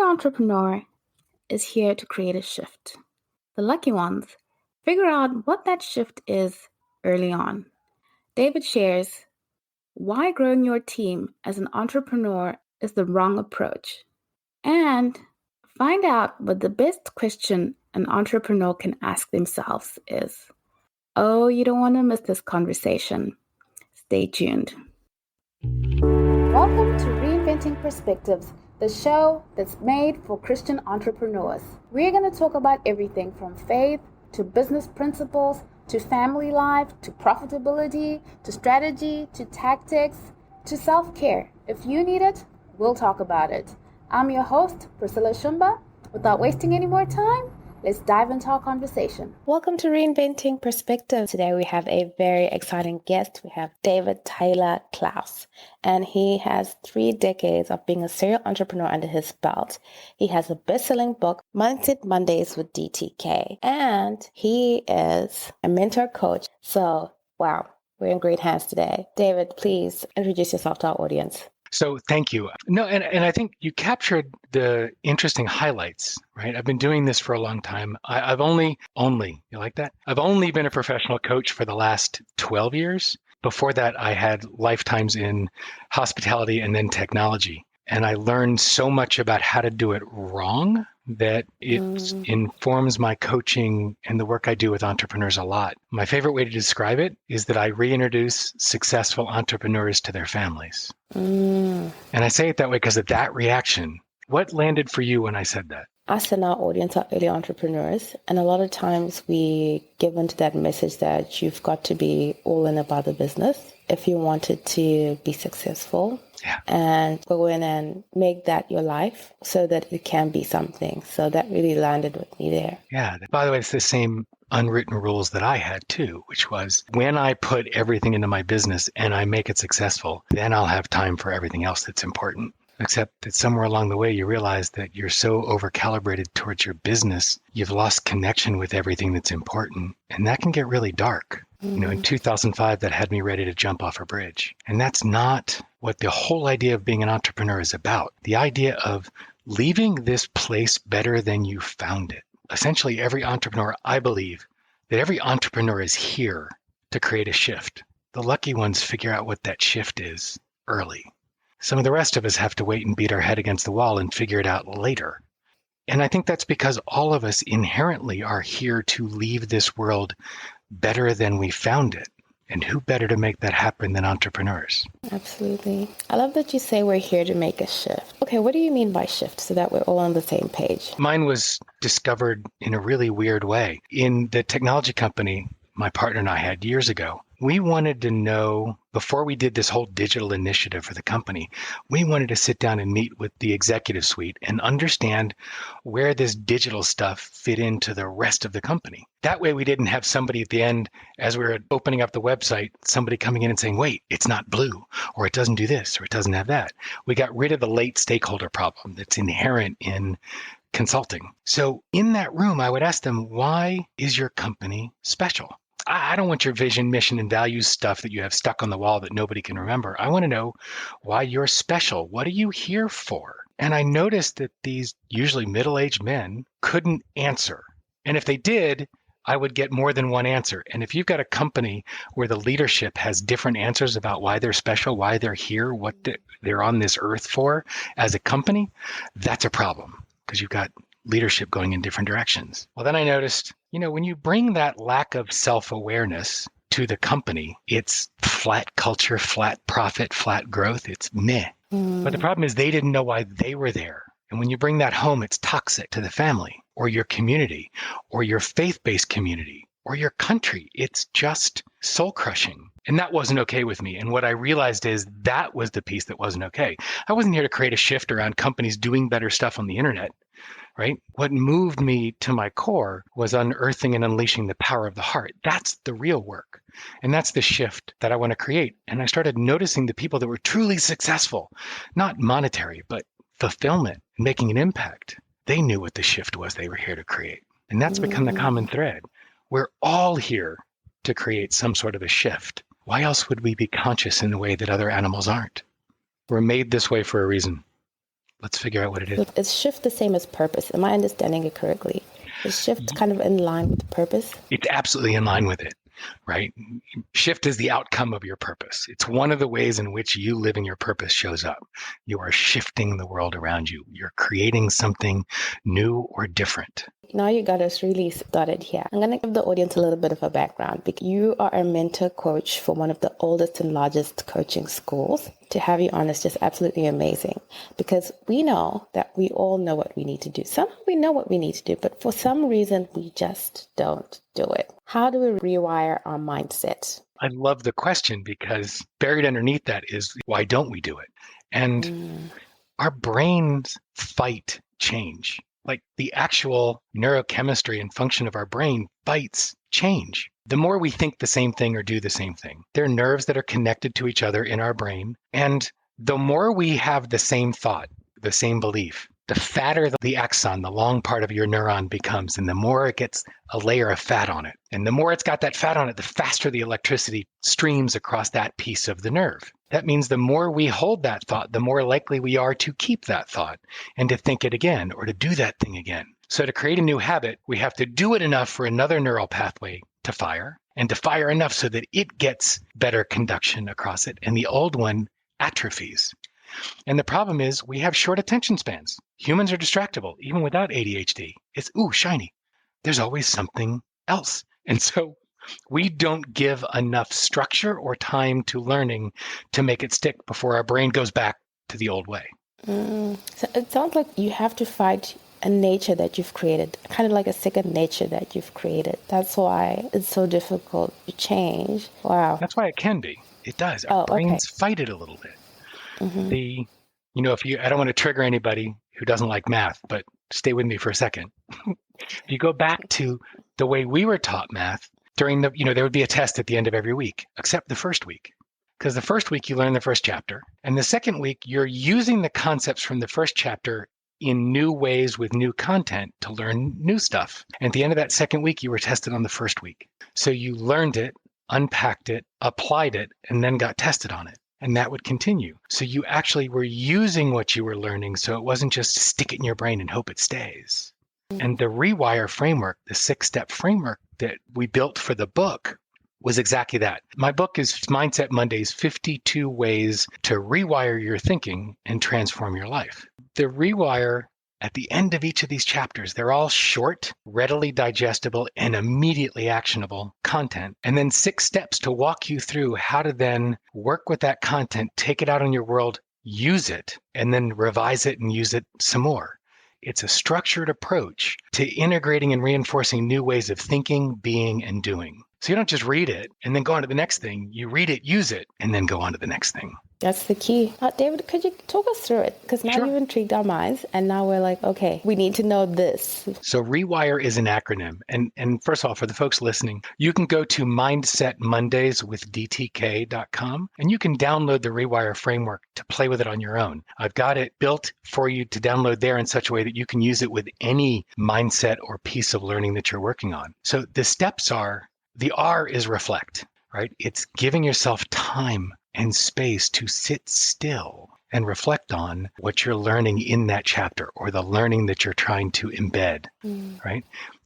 entrepreneur is here to create a shift. The lucky ones figure out what that shift is early on. David shares why growing your team as an entrepreneur is the wrong approach, and find out what the best question an entrepreneur can ask themselves is. Oh, you don't want to miss this conversation. Stay tuned. Welcome to Reinventing Perspectives, the show that's made for Christian entrepreneurs. We're going to talk about everything from faith to business principles to family life to profitability to strategy to tactics to self-care. If you need it, we'll talk about it. I'm your host, Priscilla Shumba. Without wasting any more time, let's dive into our conversation. Welcome to Reinventing Perspective. Today we have a very exciting guest. We have David Taylor Klaus, and he has 3 decades of being a serial entrepreneur under his belt. He has a best-selling book, Mindset Mondays with DTK, and he is a mentor coach. So, wow, we're in great hands today. David, please introduce yourself to our audience. So thank you. No, and I think you captured the interesting highlights, right? I've been doing this for a long time. I've only, you like that? I've only been a professional coach for the last 12 years. Before that, I had lifetimes in hospitality and then technology. And I learned so much about how to do it wrong that it informs my coaching and the work I do with entrepreneurs a lot. My favorite way to describe it is that I reintroduce successful entrepreneurs to their families. And I say it that way because of that reaction. What landed for you when I said that? Us and our audience are early entrepreneurs, and a lot of times we give into that message that you've got to be all in about the business if you wanted to be successful. Yeah. And go in and make that your life so that it can be something. So that really landed with me there. Yeah. By the way, it's the same unwritten rules that I had too, which was when I put everything into my business and I make it successful, then I'll have time for everything else that's important. Except that somewhere along the way, you realize that you're so over-calibrated towards your business, you've lost connection with everything that's important. And that can get really dark. You know, in 2005, that had me ready to jump off a bridge. And that's not what the whole idea of being an entrepreneur is about. The idea of leaving this place better than you found it. Essentially, every entrepreneur, I believe that every entrepreneur is here to create a shift. The lucky ones figure out what that shift is early. Some of the rest of us have to wait and beat our head against the wall and figure it out later. And I think that's because all of us inherently are here to leave this world better than we found it. And who better to make that happen than entrepreneurs? Absolutely. I love that you say we're here to make a shift. Okay, what do you mean by shift so that we're all on the same page? Mine was discovered in a really weird way. In the technology company my partner and I had years ago, we wanted to know, before we did this whole digital initiative for the company, we wanted to sit down and meet with the executive suite and understand where this digital stuff fit into the rest of the company. That way we didn't have somebody at the end, as we were opening up the website, somebody coming in and saying, wait, it's not blue, or it doesn't do this, or it doesn't have that. We got rid of the late stakeholder problem that's inherent in consulting. So in that room, I would ask them, why is your company special? I don't want your vision, mission, and values stuff that you have stuck on the wall that nobody can remember. I want to know why you're special. What are you here for? And I noticed that these usually middle-aged men couldn't answer. And if they did, I would get more than one answer. And if you've got a company where the leadership has different answers about why they're special, why they're here, what they're on this earth for as a company, that's a problem because you've got leadership going in different directions. Well, then I noticed, when you bring that lack of self-awareness to the company, it's flat culture, flat profit, flat growth. It's meh. But the problem is they didn't know why they were there. And when you bring that home, it's toxic to the family or your community or your faith-based community or your country. It's just soul-crushing. And that wasn't okay with me. And what I realized is that was the piece that wasn't okay. I wasn't here to create a shift around companies doing better stuff on the internet. Right? What moved me to my core was unearthing and unleashing the power of the heart. That's the real work. And that's the shift that I want to create. And I started noticing the people that were truly successful, not monetary, but fulfillment, making an impact. They knew what the shift was they were here to create. And that's become the common thread. We're all here to create some sort of a shift. Why else would we be conscious in the way that other animals aren't? We're made this way for a reason. Let's figure out what it is. Is shift the same as purpose? Am I understanding it correctly? Is shift kind of in line with purpose? It's absolutely in line with it, right? Shift is the outcome of your purpose. It's one of the ways in which you living your purpose shows up. You are shifting the world around you. You're creating something new or different. Now you got us really started here. I'm going to give the audience a little bit of a background because you are a mentor coach for one of the oldest and largest coaching schools. To have you on is just absolutely amazing because we know that we all know what we need to do. Somehow we know what we need to do, but for some reason we just don't do it. How do we rewire our mindset? I love the question because buried underneath that is why don't we do it? And our brains fight change. Like the actual neurochemistry and function of our brain fights change. The more we think the same thing or do the same thing, there are nerves that are connected to each other in our brain. And the more we have the same thought, the same belief, the fatter the axon, the long part of your neuron becomes, and the more it gets a layer of fat on it. And the more it's got that fat on it, the faster the electricity streams across that piece of the nerve. That means the more we hold that thought, the more likely we are to keep that thought and to think it again or to do that thing again. So to create a new habit, we have to do it enough for another neural pathway to fire and to fire enough so that it gets better conduction across it and the old one atrophies. And the problem is we have short attention spans. Humans are distractible, even without ADHD. It's, ooh, shiny. There's always something else. And so we don't give enough structure or time to learning to make it stick before our brain goes back to the old way. So it sounds like you have to fight a nature that you've created, kind of like a second nature that you've created. That's why it's so difficult to change. Wow. That's why it can be. It does. Our brains fight it a little bit. I don't want to trigger anybody who doesn't like math, but stay with me for a second. If you go back to the way we were taught math, there would be a test at the end of every week, except the first week. Because the first week you learn the first chapter. And the second week, you're using the concepts from the first chapter in new ways with new content to learn new stuff. And at the end of that second week, you were tested on the first week. So you learned it, unpacked it, applied it, and then got tested on it. And that would continue. So you actually were using what you were learning. So it wasn't just stick it in your brain and hope it stays. And the REWIRE framework, the 6-step framework that we built for the book was exactly that. My book is Mindset Mondays, 52 Ways to Rewire Your Thinking and Transform Your Life. The REWIRE, at the end of each of these chapters, they're all short, readily digestible, and immediately actionable content. And then 6 steps to walk you through how to then work with that content, take it out in your world, use it, and then revise it and use it some more. It's a structured approach to integrating and reinforcing new ways of thinking, being, and doing. So you don't just read it and then go on to the next thing. You read it, use it, and then go on to the next thing. That's the key. David, could you talk us through it? Because now Sure. you've intrigued our minds, and now we're like, okay, we need to know this. So REWIRE is an acronym. And first of all, for the folks listening, you can go to mindsetmondayswithdtk.com, and you can download the REWIRE framework to play with it on your own. I've got it built for you to download there in such a way that you can use it with any mindset or piece of learning that you're working on. So the steps are, the R is reflect, right? It's giving yourself time and space to sit still and reflect on what you're learning in that chapter or the learning that you're trying to embed, right?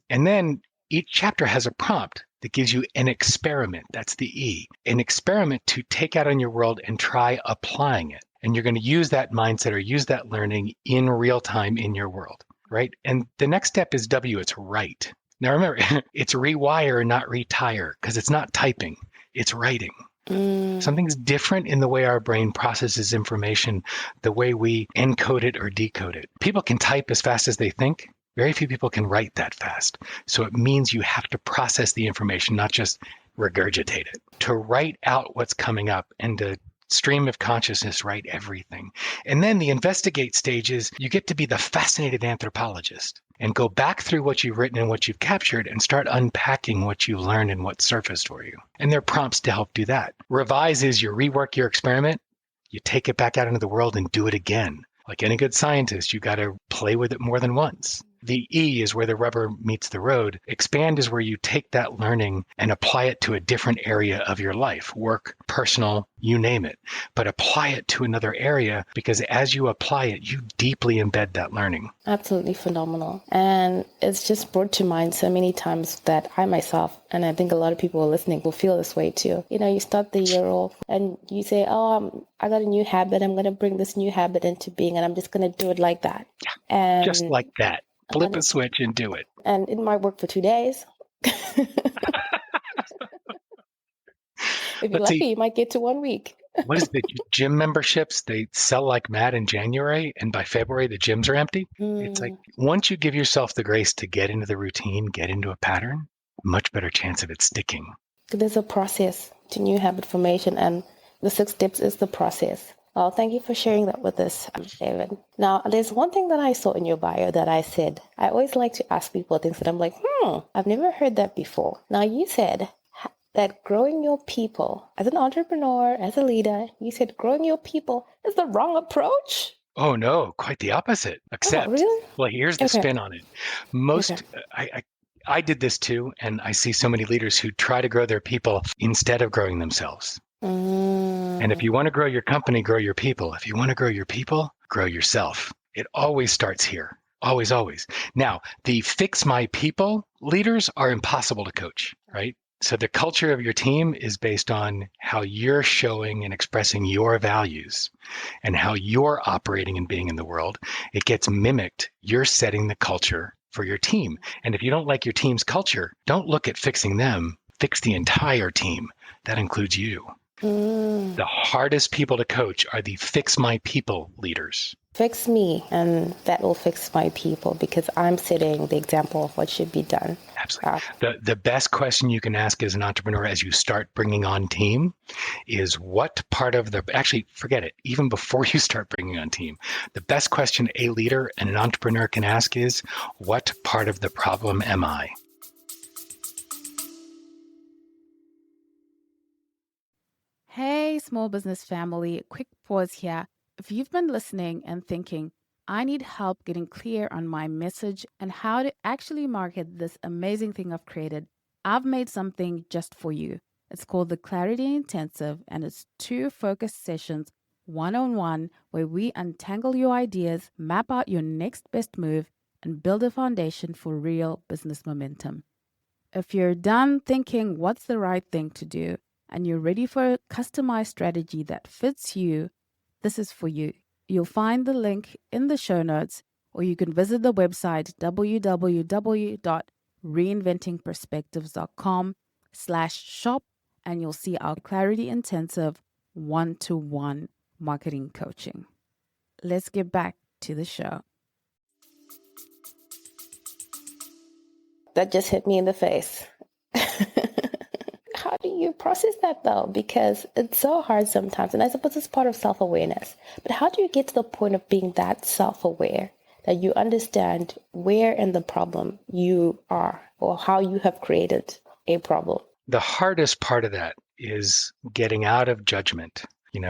And then each chapter has a prompt that gives you an experiment. That's the E, an experiment to take out in your world and try applying it. And you're going to use that mindset or use that learning in real time in your world, right? And the next step is W, it's write. Now remember, it's rewire, not retire, because it's not typing, it's writing. Something's different in the way our brain processes information, the way we encode it or decode it. People can type as fast as they think. Very few people can write that fast. So it means you have to process the information, not just regurgitate it. To write out what's coming up and to stream of consciousness, write everything. And then the investigate stage is you get to be the fascinated anthropologist and go back through what you've written and what you've captured and start unpacking what you learned and what surfaced for you. And there are prompts to help do that. Revise is you rework your experiment, you take it back out into the world and do it again. Like any good scientist, you got to play with it more than once. The E is where the rubber meets the road. Expand is where you take that learning and apply it to a different area of your life, work, personal, you name it. But apply it to another area, because as you apply it, you deeply embed that learning. Absolutely phenomenal. And it's just brought to mind so many times that I myself, and I think a lot of people listening will feel this way too. You start the year off and you say, I got a new habit. I'm going to bring this new habit into being, and I'm just going to do it like that. And just like that. Flip a switch and do it. And it might work for 2 days. If you're lucky, you might get to 1 week. What is the gym memberships? They sell like mad in January, and by February, the gyms are empty. It's like once you give yourself the grace to get into the routine, get into a pattern, much better chance of it sticking. There's a process to new habit formation, and the 6 steps is the process. Well, thank you for sharing that with us, David. Now, there's one thing that I saw in your bio that I said, I always like to ask people things that I'm like, I've never heard that before. Now, you said that growing your people, as an entrepreneur, as a leader, you said growing your people is the wrong approach? Oh, no, quite the opposite. Except, really? Well, here's the spin on it. I did this too, and I see so many leaders who try to grow their people instead of growing themselves. And if you want to grow your company, grow your people. If you want to grow your people, grow yourself. It always starts here. Always, always. Now, the fix my people leaders are impossible to coach, right? So the culture of your team is based on how you're showing and expressing your values and how you're operating and being in the world. It gets mimicked. You're setting the culture for your team. And if you don't like your team's culture, don't look at fixing them. Fix the entire team. That includes you. The hardest people to coach are the fix my people leaders. Fix me, and that will fix my people, because I'm setting the example of what should be done. Absolutely. The best question you can ask as an entrepreneur as you start bringing on team is what part of actually forget it, even before you start bringing on team, the best question a leader and an entrepreneur can ask is, what part of the problem am I? Hey, small business family, quick pause here. If you've been listening and thinking, I need help getting clear on my message and how to actually market this amazing thing I've created, I've made something just for you. It's called the Clarity Intensive, and it's 2 focused sessions, one-on-one, where we untangle your ideas, map out your next best move, and build a foundation for real business momentum. If you're done thinking what's the right thing to do, and you're ready for a customized strategy that fits you, this is for you. You'll find the link in the show notes, or you can visit the website www.reinventingperspectives.com/shop, and you'll see our Clarity Intensive 1-to-1 marketing coaching. Let's get back to the show. That just hit me in the face. How do you process that though? Because it's so hard sometimes. And I suppose it's part of self-awareness. But how do you get to the point of being that self-aware that you understand where in the problem you are or how you have created a problem? The hardest part of that is getting out of judgment,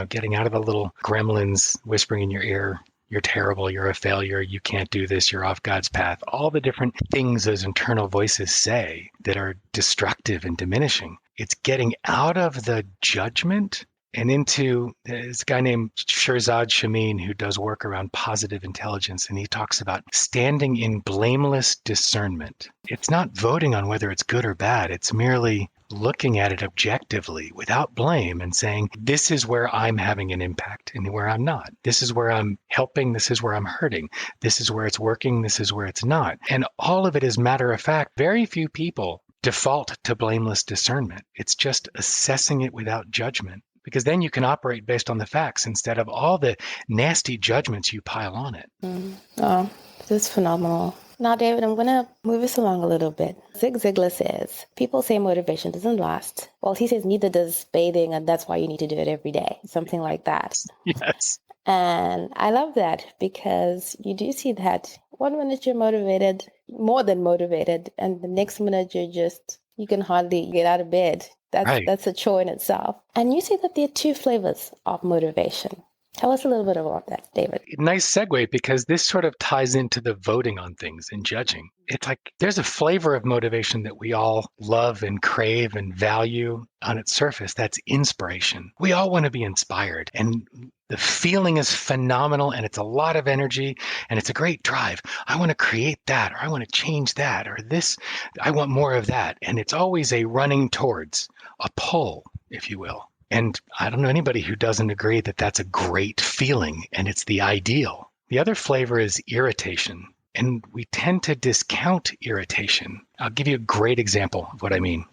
getting out of the little gremlins whispering in your ear. You're terrible, you're a failure, you can't do this, you're off God's path. All the different things those internal voices say that are destructive and diminishing. It's getting out of the judgment and into this guy named Shirzad Shamin who does work around positive intelligence, and he talks about standing in blameless discernment. It's not voting on whether it's good or bad. It's merely looking at it objectively without blame and saying, this is where I'm having an impact and where I'm not. This is where I'm helping. This is where I'm hurting. This is where it's working. This is where it's not. And all of it is matter of fact. Very few people default to blameless discernment. It's just assessing it without judgment, because then you can operate based on the facts instead of all the nasty judgments you pile on it. Oh, this is phenomenal. Now, David, I'm going to move us along a little bit. Zig Ziglar says, people say motivation doesn't last. Well, he says neither does bathing, and that's why you need to do it every day. Something like that. Yes. And I love that, because you do see that 1 minute you're motivated, more than motivated, and the next minute you can hardly get out of bed. That's a chore in itself. And you see that there are 2 flavors of motivation. Tell us a little bit about that, David. Nice segue, because this sort of ties into the voting on things and judging. It's like there's a flavor of motivation that we all love and crave and value on its surface. That's inspiration. We all want to be inspired, and the feeling is phenomenal, and it's a lot of energy, and it's a great drive. I want to create that, or I want to change that, or this, I want more of that. And it's always a running towards, a pull, if you will. And I don't know anybody who doesn't agree that that's a great feeling and it's the ideal. The other flavor is irritation. And we tend to discount irritation. I'll give you a great example of what I mean.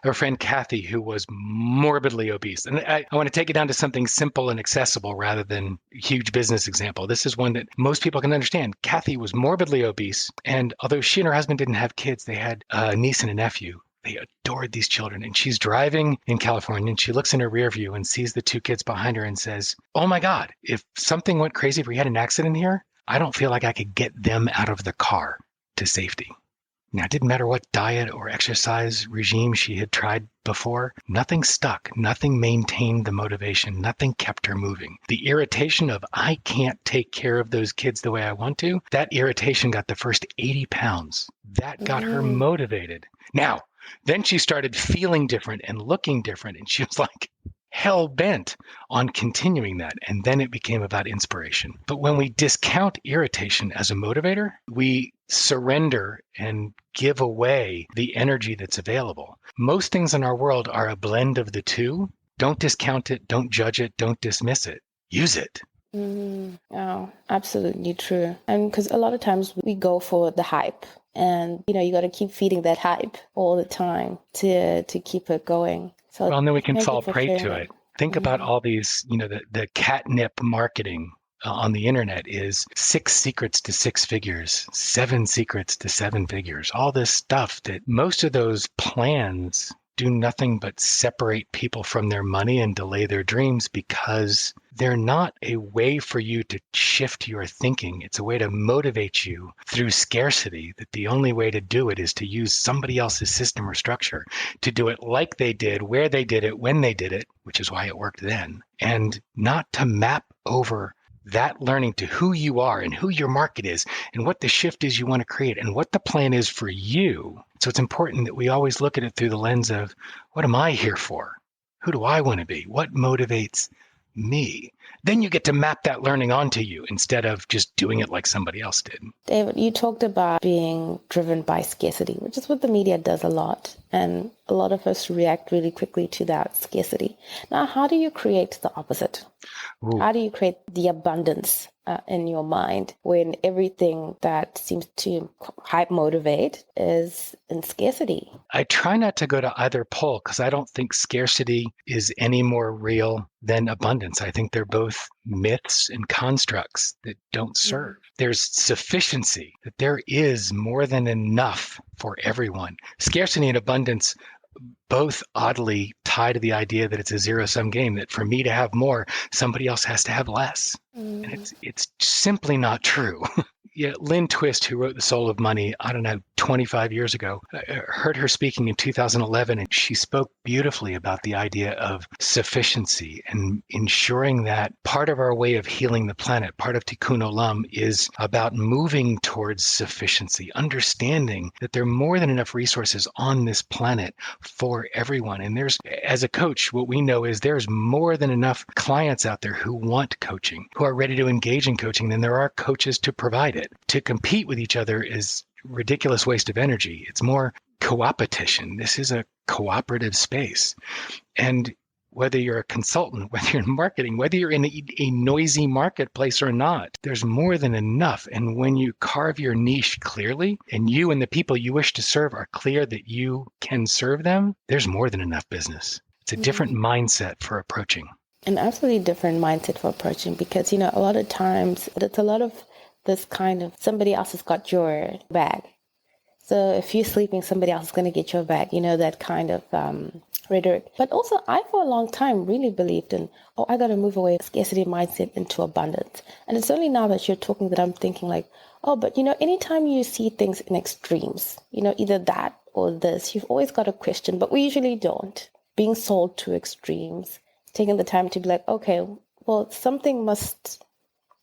Our friend Kathy, who was morbidly obese. And I want to take it down to something simple and accessible rather than a huge business example. This is one that most people can understand. Kathy was morbidly obese. And although she and her husband didn't have kids, they had a niece and a nephew. They adored these children. And she's driving in California, and she looks in her rear view and sees the two kids behind her and says, "Oh my God, if something went crazy, if we had an accident here, I don't feel like I could get them out of the car to safety." Now, it didn't matter what diet or exercise regime she had tried before. Nothing stuck. Nothing maintained the motivation. Nothing kept her moving. The irritation of, I can't take care of those kids the way I want to, that irritation got the first 80 pounds. That got her motivated. Now, then she started feeling different and looking different, and she was like hell bent on continuing that. And then it became about inspiration. But when we discount irritation as a motivator, we surrender and give away the energy that's available. Most things in our world are a blend of the two. Don't discount it. Don't judge it. Don't dismiss it. Use it. Oh, absolutely true. And because a lot of times we go for the hype, and you got to keep feeding that hype all the time to keep it going. So well, and then we can thank you fall for prey to sharing it. Think about all these, the catnip marketing on the internet is 6 secrets to 6 figures, 7 secrets to 7 figures, all this stuff that most of those plans do nothing but separate people from their money and delay their dreams, because they're not a way for you to shift your thinking. It's a way to motivate you through scarcity, that the only way to do it is to use somebody else's system or structure, to do it like they did, where they did it, when they did it, which is why it worked then, and not to map over that learning to who you are and who your market is and what the shift is you want to create and what the plan is for you. So it's important that we always look at it through the lens of, what am I here for? Who do I want to be? What motivates me? Then you get to map that learning onto you instead of just doing it like somebody else did. David, you talked about being driven by scarcity, which is what the media does a lot. And a lot of us react really quickly to that scarcity. Now, how do you create the opposite? Ooh. How do you create the abundance in your mind when everything that seems to hype motivate is in scarcity? I try not to go to either pole, because I don't think scarcity is any more real than abundance. I think they're both myths and constructs that don't serve. There's sufficiency, that there is more than enough for everyone. Scarcity and abundance both oddly tie to the idea that it's a zero-sum game, that for me to have more, somebody else has to have less. And it's simply not true. Yeah, Lynn Twist, who wrote The Soul of Money, 25 years ago, I heard her speaking in 2011, and she spoke beautifully about the idea of sufficiency and ensuring that part of our way of healing the planet, part of Tikkun Olam, is about moving towards sufficiency, understanding that there are more than enough resources on this planet for everyone. And as a coach, what we know is there's more than enough clients out there who want coaching, who are ready to engage in coaching, than there are coaches to provide it. To compete with each other is ridiculous waste of energy. It's more co-opetition. This is a cooperative space. And whether you're a consultant, whether you're in marketing, whether you're in a noisy marketplace or not, there's more than enough. And when you carve your niche clearly, and you and the people you wish to serve are clear that you can serve them, there's more than enough business. It's a different mindset for approaching. An absolutely different mindset for approaching, because, a lot of times it's a lot of this kind of, somebody else has got your bag. So if you're sleeping, somebody else is going to get your bag, that kind of rhetoric. But also, I, for a long time, really believed in, I got to move away scarcity mindset into abundance. And it's only now that you're talking that I'm thinking like, but anytime you see things in extremes, either that or this, you've always got a question, but we usually don't. Being sold to extremes, taking the time to be like, okay, well, something must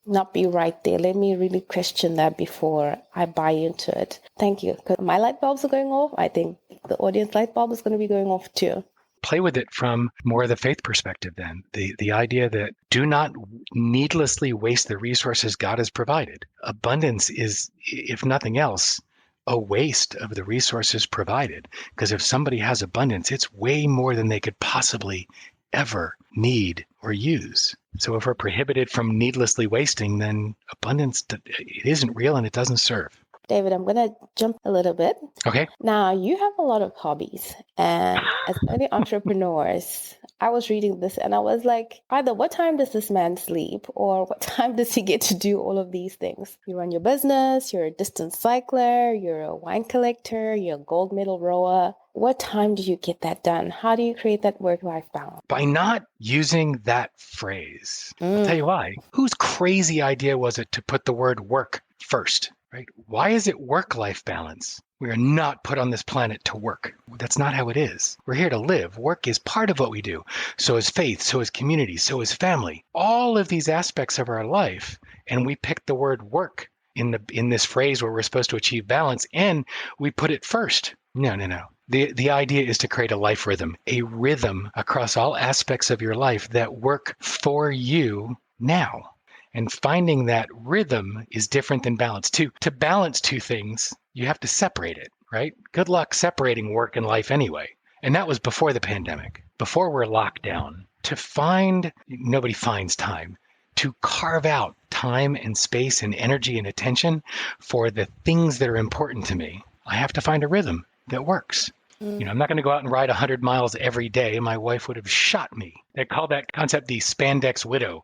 not be right there. Let me really question that before I buy into it. Thank you. Because my light bulbs are going off. I think the audience light bulb is going to be going off too. Play with it from more of the faith perspective then. The idea that do not needlessly waste the resources God has provided. Abundance is, if nothing else, a waste of the resources provided. Because if somebody has abundance, it's way more than they could possibly ever need or use. So if we're prohibited from needlessly wasting, then abundance, it isn't real and it doesn't serve. David, I'm going to jump a little bit. Okay. Now, you have a lot of hobbies, and as many entrepreneurs, I was reading this and I was like, either what time does this man sleep or what time does he get to do all of these things? You run your business, you're a distance cycler, you're a wine collector, you're a gold medal rower. What time do you get that done? How do you create that work-life balance? By not using that phrase. I'll tell you why. Whose crazy idea was it to put the word work first? Right? Why is it work-life balance? We are not put on this planet to work. That's not how it is. We're here to live. Work is part of what we do. So is faith, so is community, so is family. All of these aspects of our life, and we pick the word work in this phrase where we're supposed to achieve balance, and we put it first. No. The idea is to create a life rhythm, a rhythm across all aspects of your life that work for you now. And finding that rhythm is different than balance. To balance two things, you have to separate it, right? Good luck separating work and life anyway. And that was before the pandemic, before we're locked down. Nobody finds time. To carve out time and space and energy and attention for the things that are important to me, I have to find a rhythm that works. I'm not going to go out and ride 100 miles every day. My wife would have shot me. They call that concept the spandex widow.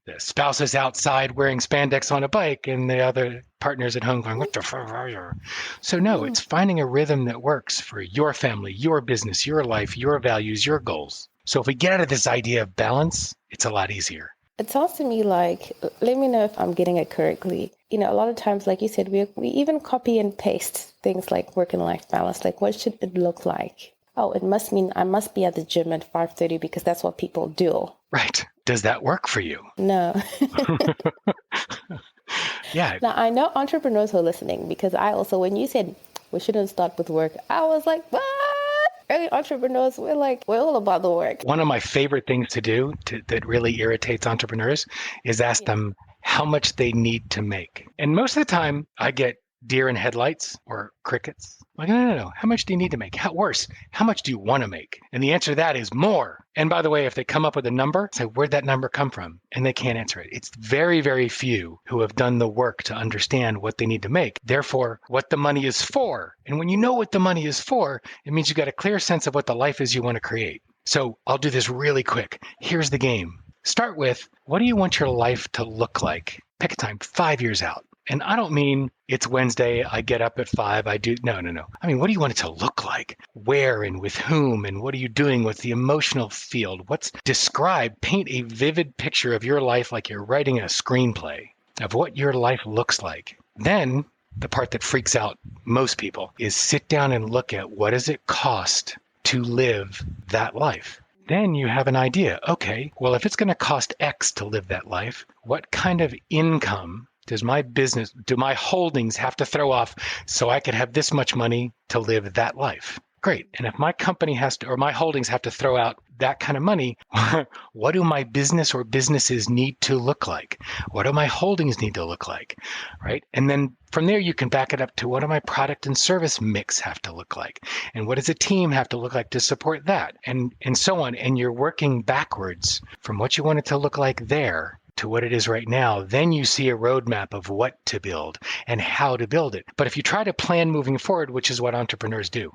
The spouse is outside wearing spandex on a bike and the other partner's at home going, what the fuck are you? So no, it's finding a rhythm that works for your family, your business, your life, your values, your goals. So if we get out of this idea of balance, it's a lot easier. It sounds to me like, let me know if I'm getting it correctly. A lot of times, like you said, we even copy and paste things like work and life balance. Like, what should it look like? Oh, it must mean I must be at the gym at 5:30 because that's what people do. Right. Does that work for you? No. Yeah. Now, I know entrepreneurs who are listening because I also, when you said we shouldn't start with work, I was like, what? Early entrepreneurs, we're all about the work. One of my favorite things to do that really irritates entrepreneurs is ask them how much they need to make. And most of the time I get deer in headlights or crickets. Like, no. How much do you need to make? Worse, how much do you want to make? And the answer to that is more. And by the way, if they come up with a number, say, where'd that number come from? And they can't answer it. It's very, very few who have done the work to understand what they need to make. Therefore, what the money is for. And when you know what the money is for, it means you got a clear sense of what the life is you want to create. So I'll do this really quick. Here's the game. Start with, what do you want your life to look like? Pick a time, 5 years out. And I don't mean it's Wednesday, I get up at 5, I do, no. I mean, what do you want it to look like? Where and with whom, and what are you doing with the emotional field? Paint a vivid picture of your life like you're writing a screenplay of what your life looks like. Then, the part that freaks out most people is sit down and look at what does it cost to live that life. Then you have an idea. Okay, well, if it's going to cost X to live that life, what kind of income do my holdings have to throw off so I could have this much money to live that life? Great. And if my company or my holdings have to throw out that kind of money, what do my business or businesses need to look like? What do my holdings need to look like? Right? And then from there, you can back it up to what do my product and service mix have to look like? And what does a team have to look like to support that? And so on. And you're working backwards from what you want it to look like there to what it is right now. Then you see a roadmap of what to build and how to build it. But if you try to plan moving forward, which is what entrepreneurs do,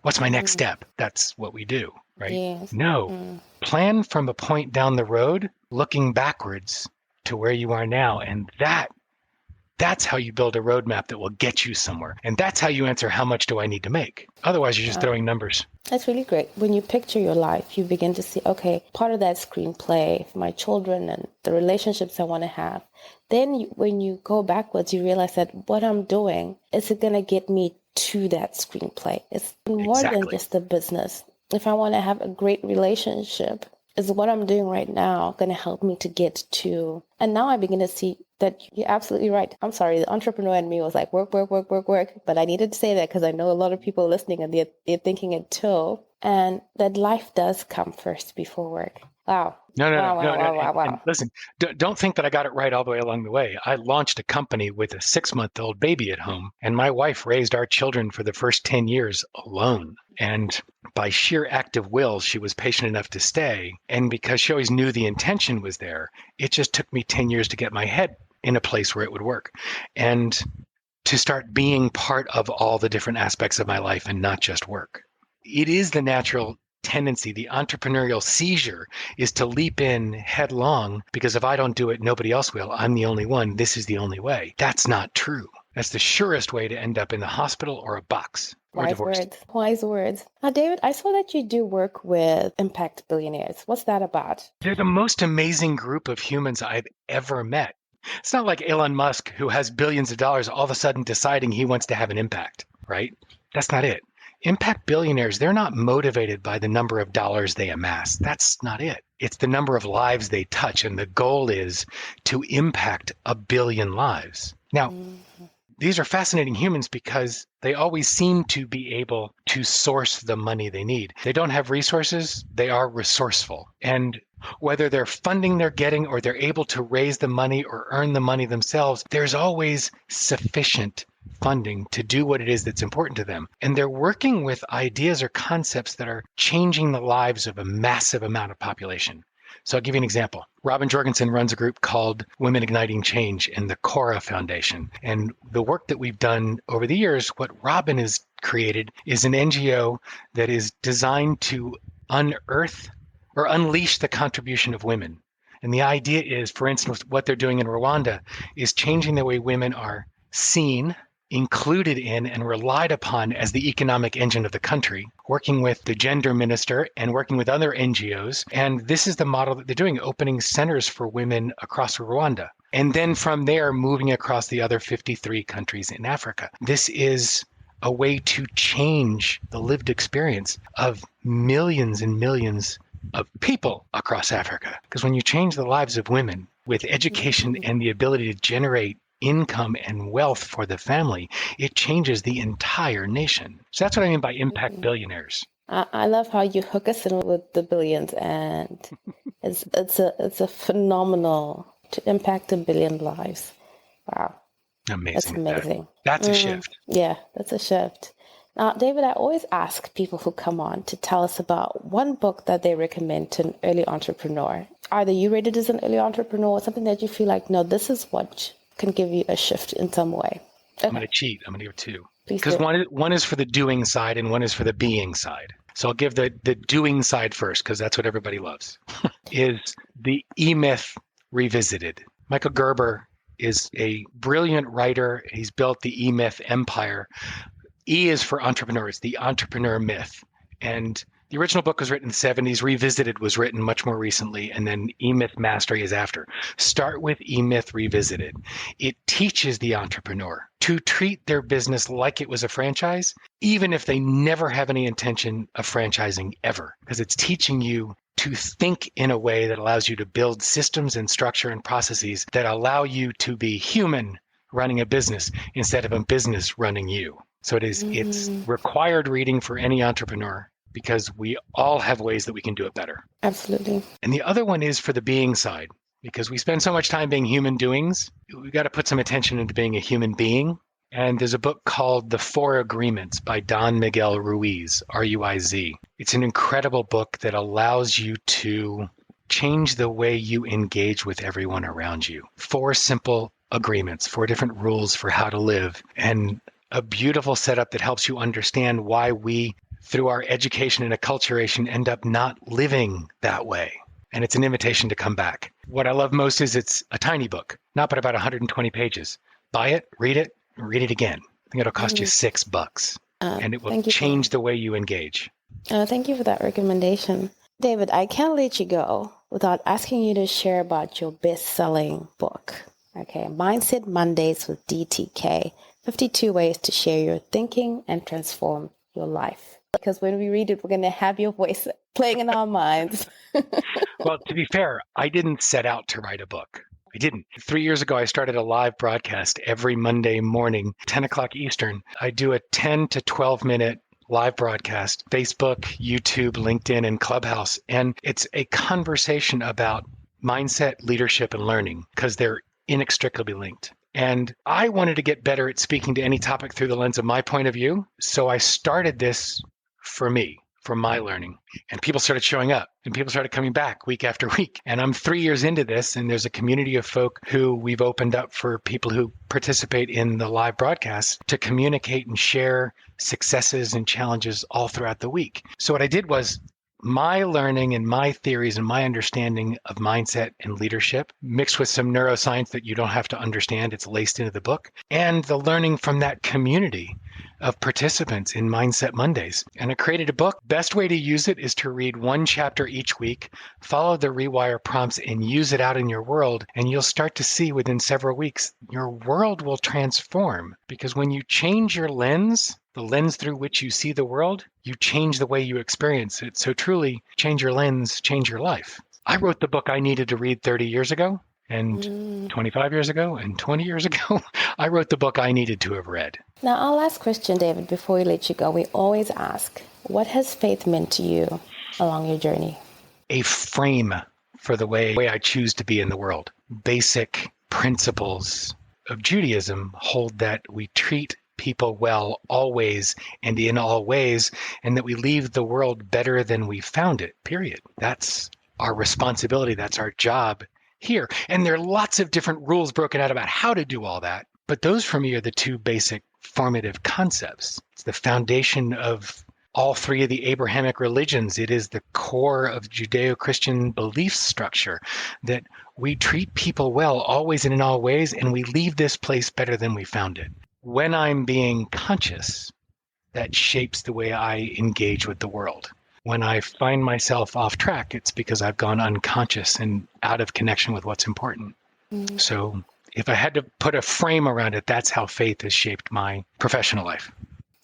what's my next step? That's what we do, right? Yes. No, plan from a point down the road, looking backwards to where you are now. And that's how you build a roadmap that will get you somewhere. And that's how you answer, how much do I need to make? Otherwise, you're just throwing numbers. That's really great. When you picture your life, you begin to see, okay, part of that screenplay, my children and the relationships I want to have. Then when you go backwards, you realize that what I'm doing is going to get me to that screenplay. It's more than just a business. If I want to have a great relationship, is what I'm doing right now going to help me to get to, and now I begin to see that you're absolutely right. I'm sorry, the entrepreneur in me was like, work, work, work, work, work. But I needed to say that because I know a lot of people listening and they're thinking it too. And that life does come first before work. Wow. No, no, Wow, no, wow, no, no. wow, wow, And wow. listen, don't think that I got it right all the way along the way. I launched a company with a 6-month-old baby at home, and my wife raised our children for the first 10 years alone. And by sheer act of will, she was patient enough to stay. And because she always knew the intention was there, it just took me 10 years to get my head in a place where it would work. And to start being part of all the different aspects of my life and not just work. It is the natural tendency, the entrepreneurial seizure is to leap in headlong because if I don't do it, nobody else will. I'm the only one. This is the only way. That's not true. That's the surest way to end up in the hospital or a box or Wise divorced. words. Wise words. Now, David, I saw that you do work with impact billionaires. What's that about? They're the most amazing group of humans I've ever met. It's not like Elon Musk, who has billions of dollars, all of a sudden deciding he wants to have an impact, right? That's not it. Impact billionaires, they're not motivated by the number of dollars they amass. That's not it. It's the number of lives they touch. And the goal is to impact 1 billion lives. Now, these are fascinating humans because they always seem to be able to source the money they need. They don't have resources, they are resourceful. And whether they're funding they're getting or they're able to raise the money or earn the money themselves, there's always sufficient funding to do what it is that's important to them. And they're working with ideas or concepts that are changing the lives of a massive amount of population. So I'll give you an example. Robin Jorgensen runs a group called Women Igniting Change in the Cora Foundation. And the work that we've done over the years, what Robin has created is an NGO that is designed to unearth or unleash the contribution of women. And the idea is, for instance, what they're doing in Rwanda is changing the way women are seen, included in, and relied upon as the economic engine of the country, working with the gender minister and working with other NGOs. And this is the model that they're doing, opening centers for women across Rwanda. And then from there, moving across the other 53 countries in Africa. This is a way to change the lived experience of millions and millions of people across Africa. Because when you change the lives of women with education and the ability to generate income and wealth for the family, it changes the entire nation. So that's what I mean by impact billionaires. I love how you hook us in with the billions, and it's a phenomenal to impact 1 billion lives. Wow. Amazing. That's amazing. That's a shift. Yeah, that's a shift. Now, David, I always ask people who come on to tell us about one book that they recommend to an early entrepreneur. Either you rated as an early entrepreneur or something that you feel like, no, this is what can give you a shift in some way. Okay. I'm going to cheat. I'm going to give 2. Please Because do. one is for the doing side and one is for the being side. So I'll give the doing side first because that's what everybody loves, is the E-Myth Revisited. Michael Gerber is a brilliant writer. He's built the E-Myth empire. E is for entrepreneurs, the entrepreneur myth. And the original book was written in the 70s. Revisited was written much more recently. And then E-Myth Mastery is after. Start with E-Myth Revisited. It teaches the entrepreneur to treat their business like it was a franchise, even if they never have any intention of franchising ever. Because it's teaching you to think in a way that allows you to build systems and structure and processes that allow you to be human running a business instead of a business running you. So it's required reading for any entrepreneur because we all have ways that we can do it better. Absolutely. And the other one is for the being side, because we spend so much time being human doings. We've got to put some attention into being a human being. And there's a book called The 4 Agreements by Don Miguel Ruiz, R-U-I-Z. It's an incredible book that allows you to change the way you engage with everyone around you. 4 simple agreements, 4 different rules for how to live, and a beautiful setup that helps you understand why we, through our education and acculturation, end up not living that way. And it's an invitation to come back. What I love most is it's a tiny book, not but about 120 pages. Buy it, read it again. I think it'll cost you $6, and it will change the way you engage. Thank you for that recommendation. David, I can't let you go without asking you to share about your best-selling book. Okay, Mindset Mondays with DTK, 52 Ways to Share Your Thinking and Transform your life? Because when we read it, we're going to have your voice playing in our minds. Well, to be fair, I didn't set out to write a book. I didn't. 3 years ago, I started a live broadcast every Monday morning, 10 o'clock Eastern. I do a 10 to 12 minute live broadcast, Facebook, YouTube, LinkedIn, and Clubhouse. And it's a conversation about mindset, leadership, and learning because they're inextricably linked. And I wanted to get better at speaking to any topic through the lens of my point of view. So I started this for me, for my learning. And people started showing up and people started coming back week after week. And I'm 3 years into this, and there's a community of folk who we've opened up for people who participate in the live broadcasts to communicate and share successes and challenges all throughout the week. So what I did was my learning and my theories and my understanding of mindset and leadership mixed with some neuroscience that you don't have to understand. It's laced into the book, and the learning from that community of participants in Mindset Mondays. And I created a book. Best way to use it is to read one chapter each week, follow the REWIRE prompts, and use it out in your world. And you'll start to see within several weeks, your world will transform. Because when you change your lens, the lens through which you see the world, you change the way you experience it. So truly, change your lens, change your life. I wrote the book I needed to read 30 years ago, and 25 years ago, and 20 years ago. I wrote the book I needed to have read. Now, our last question, David, before we let you go, we always ask, what has faith meant to you along your journey? A frame for the way I choose to be in the world. Basic principles of Judaism hold that we treat people well always and in all ways, and that we leave the world better than we found it, period. That's our responsibility. That's our job here. And there are lots of different rules broken out about how to do all that. But those for me are the two basic formative concepts. It's the foundation of all three of the Abrahamic religions. It is the core of Judeo-Christian belief structure that we treat people well always and in all ways, and we leave this place better than we found it. When I'm being conscious, that shapes the way I engage with the world. When I find myself off track, it's because I've gone unconscious and out of connection with what's important. So if I had to put a frame around it, that's how faith has shaped my professional life.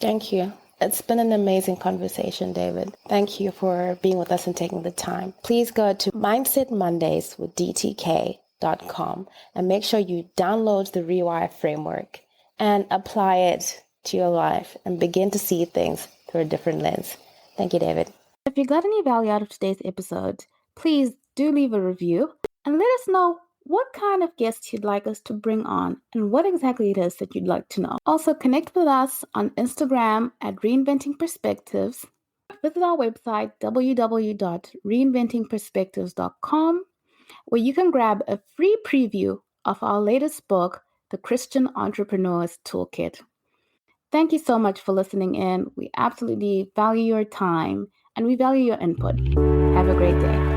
Thank you. It's been an amazing conversation, David. Thank you for being with us and taking the time. Please go to mindsetmondays.dtk.com and make sure you download the REWIRE framework and apply it to your life and begin to see things through a different lens. Thank you, David. If you got any value out of today's episode, please do leave a review and let us know what kind of guests you'd like us to bring on and what exactly it is that you'd like to know. Also, connect with us on Instagram at Reinventing Perspectives. Visit our website, www.reinventingperspectives.com, where you can grab a free preview of our latest book, The Christian Entrepreneur's Toolkit. Thank you so much for listening in. We absolutely value your time and we value your input. Have a great day.